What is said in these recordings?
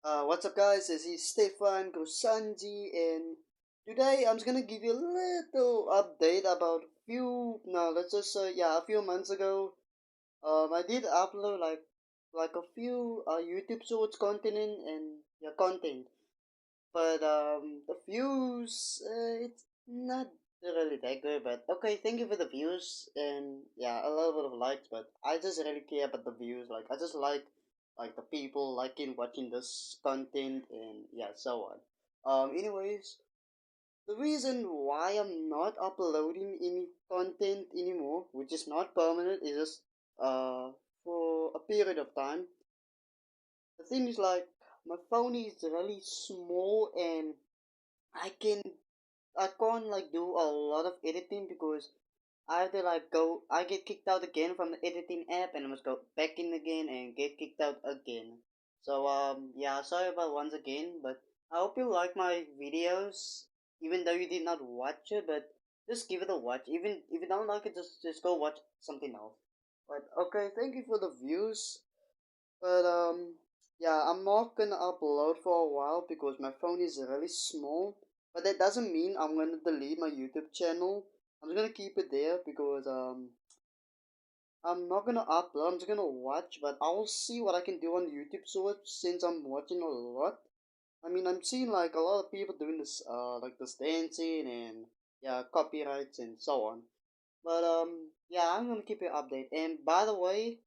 What's up, guys? This is Stefan Grosanji, and today I'm just gonna give you a little update about let's just say, a few months ago. I did upload like a few YouTube Shorts content, but the views it's not really that good. But okay, thank you for the views and a little bit of likes. But I just really care about the views. Like I just like the people liking watching this content and so on. Anyways, the reason why I'm not uploading any content anymore, which is not permanent, is just for a period of time. The thing is like my phone is really small and I can I can't like do a lot of editing because I have to like go I get kicked out again from the editing app and I must go back in again and get kicked out again. So sorry about once again, but I hope you like my videos even though you did not watch it, but just give it a watch. Even if you don't like it, just go watch something else. But okay, thank you for the views. But I'm not gonna upload for a while because my phone is really small. But that doesn't mean I'm gonna delete my YouTube channel. I'm just gonna keep it there because I'm not gonna upload. I'm just gonna watch. But I'll see what I can do on YouTube Shorts since I'm watching a lot. I mean, I'm seeing like a lot of people doing this like this dancing and copyrights and so on. But I'm gonna keep you updated. And by the way,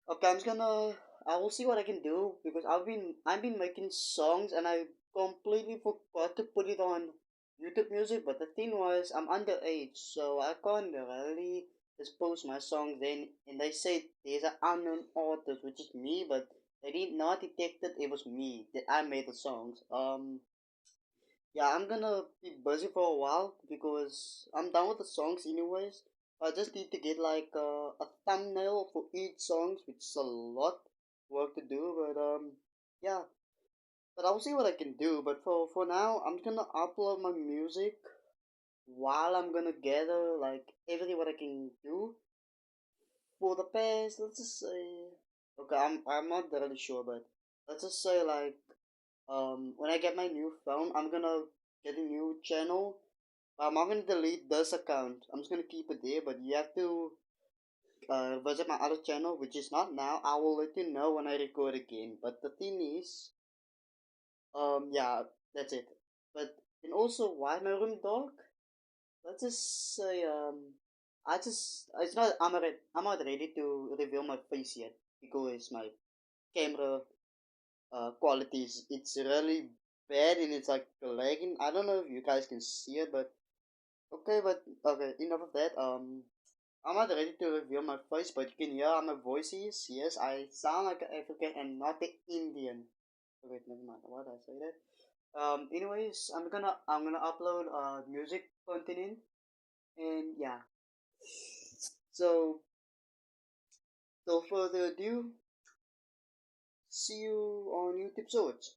okay, I will see what I can do because I've been making songs and I completely forgot to put it on YouTube Music. But the thing was, I'm underage, so I can't really just post my songs. Then and they said there's an unknown artist, which is me, but they did not detect that it was me that I made the songs. I'm gonna be busy for a while because I'm done with the songs anyways. I just need to get like a thumbnail for each songs, which is a lot work to do. But yeah. But I'll see what I can do. But for now, I'm just gonna upload my music while I'm gonna gather like everything what I can do for the past. Let's just say, okay, I'm not really sure, but let's just say like when I get my new phone, I'm gonna get a new channel. I'm gonna delete this account. I'm just gonna keep it there, but you have to visit my other channel, which is not now. I will let you know when I record again. But the thing is, yeah, that's it. But and also, why my room dark? Let's just say, I just it's not. I'm not ready to reveal my face yet because my camera quality is it's really bad and it's like lagging. I don't know if you guys can see it, but okay, enough of that. I'm not ready to reveal my face, but you can hear how my voice is. Yes, I sound like an African and not an Indian. Oh, wait, never mind. Why did I say that? Anyways, I'm gonna upload music content and yeah. So, no further ado, see you on YouTube Shorts.